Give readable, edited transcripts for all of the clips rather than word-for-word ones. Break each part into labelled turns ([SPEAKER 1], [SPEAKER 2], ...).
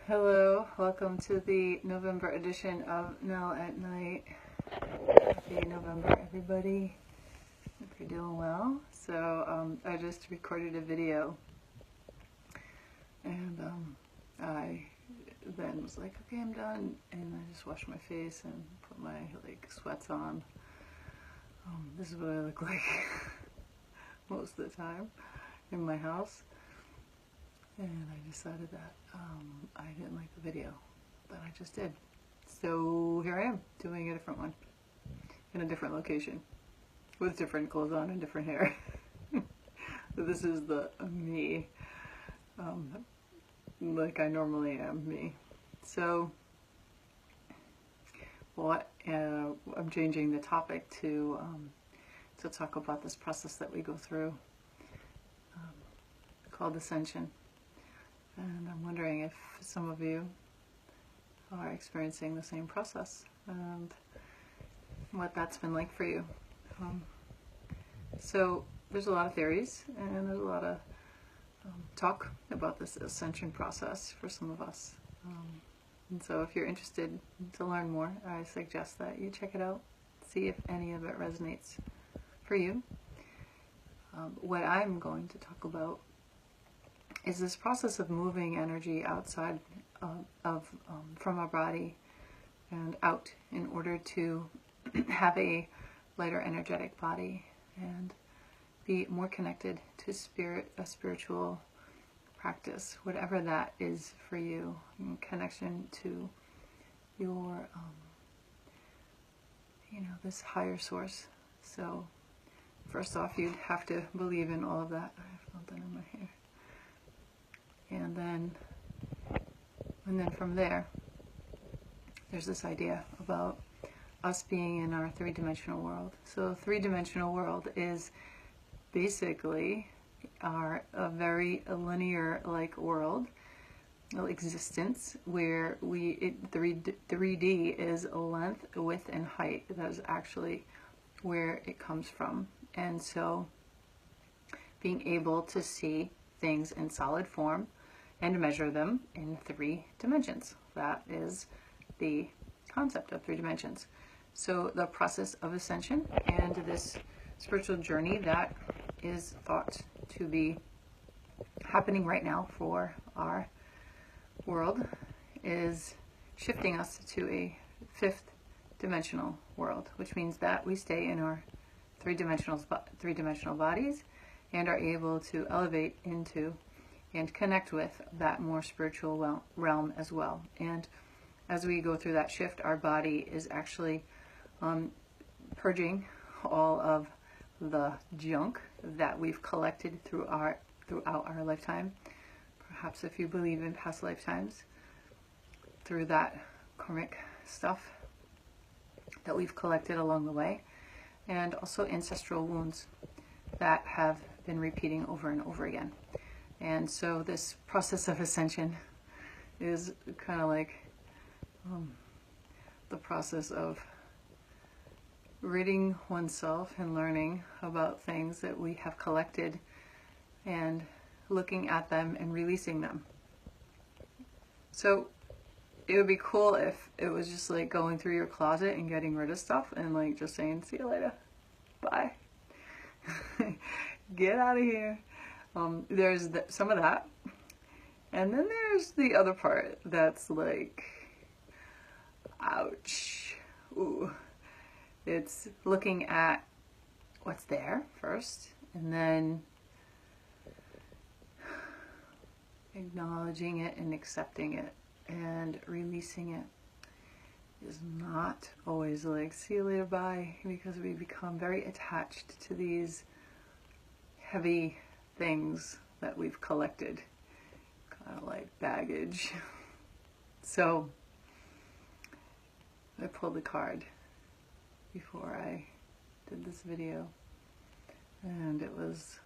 [SPEAKER 1] Hello, welcome to the November edition of Nell at Night. Happy November, everybody. Hope you're doing well. So I just recorded a video, and I then was like, okay, I'm done, and I just washed my face and put my sweats on. This is what I look like most of the time in my house. And I decided that I didn't like the video that I just did. So here I am, doing a different one, in a different location, with different clothes on and different hair. So this is the me, like I normally am me. So I'm changing the topic to talk about this process that we go through, called Ascension. And I'm wondering if some of you are experiencing the same process and what that's been like for you. So there's a lot of theories and there's a lot of talk about this ascension process for some of us. And so if you're interested to learn more, I suggest that you check it out, see if any of it resonates for you. What I'm going to talk about is this process of moving energy outside from our body and out in order to have a lighter energetic body and be more connected to spirit, a spiritual practice, whatever that is for you, in connection to your, this higher source. So first off, you'd have to believe in all of that. I have something in my hair. And then from there, there's this idea about us being in our three-dimensional world. So three-dimensional world is basically a very linear-like world, existence, where 3D is length, width, and height. That is actually where it comes from. And so being able to see things in solid form and measure them in 3 dimensions. That is the concept of 3 dimensions. So the process of ascension and this spiritual journey that is thought to be happening right now for our world is shifting us to a 5th dimensional world, which means that we stay in our three-dimensional bodies and are able to elevate into and connect with that more spiritual realm as well. And as we go through that shift, our body is actually purging all of the junk that we've collected throughout our lifetime. Perhaps if you believe in past lifetimes, through that karmic stuff that we've collected along the way, and also ancestral wounds that have been repeating over and over again. And so this process of ascension is kind of like the process of ridding oneself and learning about things that we have collected and looking at them and releasing them. So it would be cool if it was just like going through your closet and getting rid of stuff and like just saying, see you later, bye, get out of here. There's some of that, and then there's the other part that's like, ouch, ooh. It's looking at what's there first, and then acknowledging it and accepting it and releasing it is not always like, see you later, bye, because we become very attached to these heavy things that we've collected, kind of like baggage. So I pulled the card before I did this video, and it was,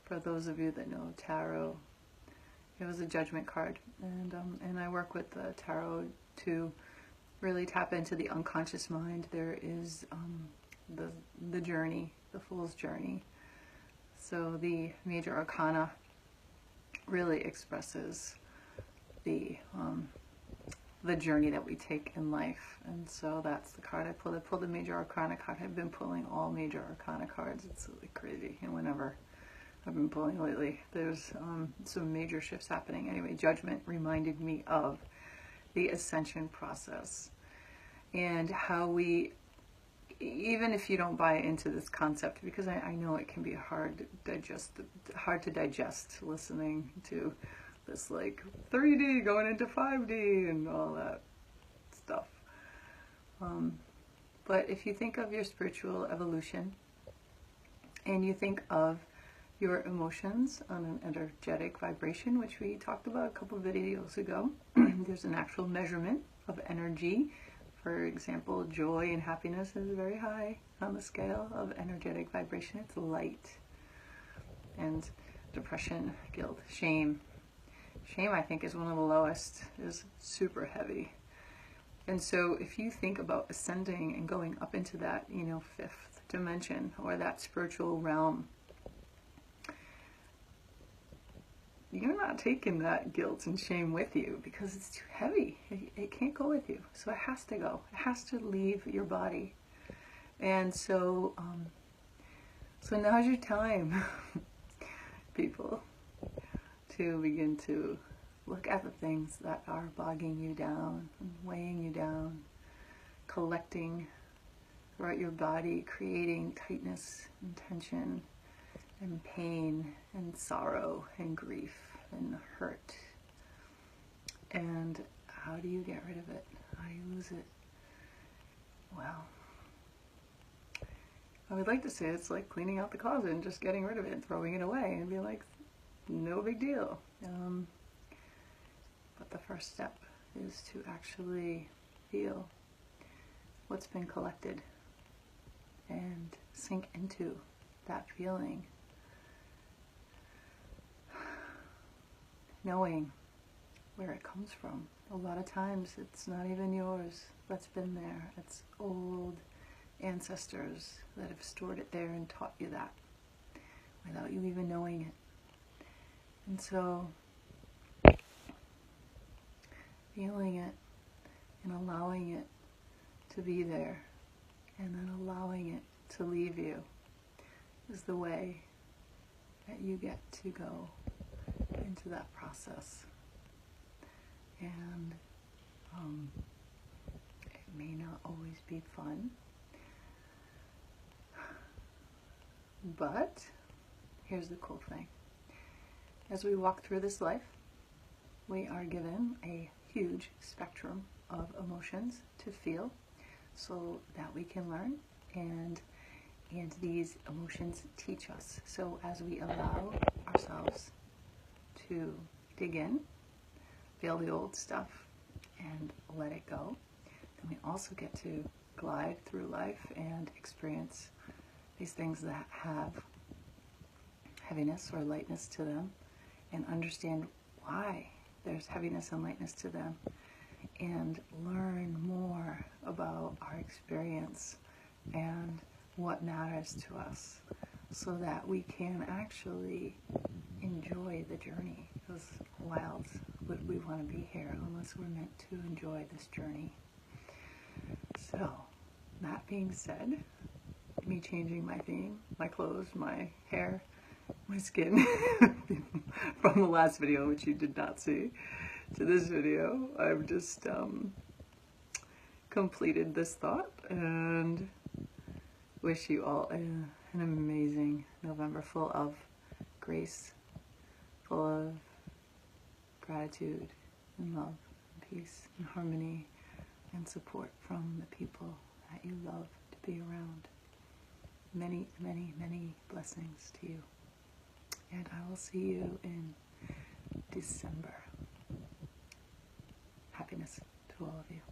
[SPEAKER 1] for those of you that know tarot, it was a judgment card, and I work with the tarot to really tap into the unconscious mind. There is the journey, the fool's journey. So the major arcana really expresses the the journey that we take in life. And so that's the card I pulled. I pulled a Major Arcana card. I've been pulling all Major Arcana cards. It's really crazy. And whenever I've been pulling lately, there's some major shifts happening. Anyway, Judgment reminded me of the ascension process and how we, even if you don't buy into this concept, because I know it can be hard to digest listening to this like 3D going into 5D and all that stuff. But if you think of your spiritual evolution and you think of your emotions on an energetic vibration, which we talked about a couple of videos ago, there's an actual measurement of energy. For example, joy and happiness is very high on the scale of energetic vibration. It's light. And depression, guilt, shame. Shame, I think, is one of the lowest, is super heavy. And so if you think about ascending and going up into that, fifth dimension or that spiritual realm, you're not taking that guilt and shame with you because it's too heavy. It can't go with you. So it has to go. It has to leave your body. And so, so now's your time, people, to begin to look at the things that are bogging you down and weighing you down, collecting throughout your body, creating tightness and tension and pain and sorrow and grief and hurt. And how do you get rid of it? How do you lose it? Well, I would like to say it's like cleaning out the closet and just getting rid of it and throwing it away and be like, no big deal. But the first step is to actually feel what's been collected and sink into that feeling. Knowing where it comes from. A lot of times it's not even yours that's been there. It's old ancestors that have stored it there and taught you that without you even knowing it. And so feeling it and allowing it to be there and then allowing it to leave you is the way that you get to go into that process. And it may not always be fun, but here's the cool thing. As we walk through this life, we are given a huge spectrum of emotions to feel so that we can learn, and these emotions teach us. So as we allow ourselves to dig in, feel the old stuff, and let it go, then we also get to glide through life and experience these things that have heaviness or lightness to them, and understand why there's heaviness and lightness to them, and learn more about our experience and what matters to us, so that we can actually enjoy the journey. Because why else would we want to be here unless we're meant to enjoy this journey? So, that being said, me changing my theme, my clothes, my hair, my skin from the last video, which you did not see, to this video, I've just completed this thought and wish you all an amazing November full of grace, full of gratitude and love and peace and harmony and support from the people that you love to be around. Many, many, many blessings to you. And I will see you in December. Happiness to all of you.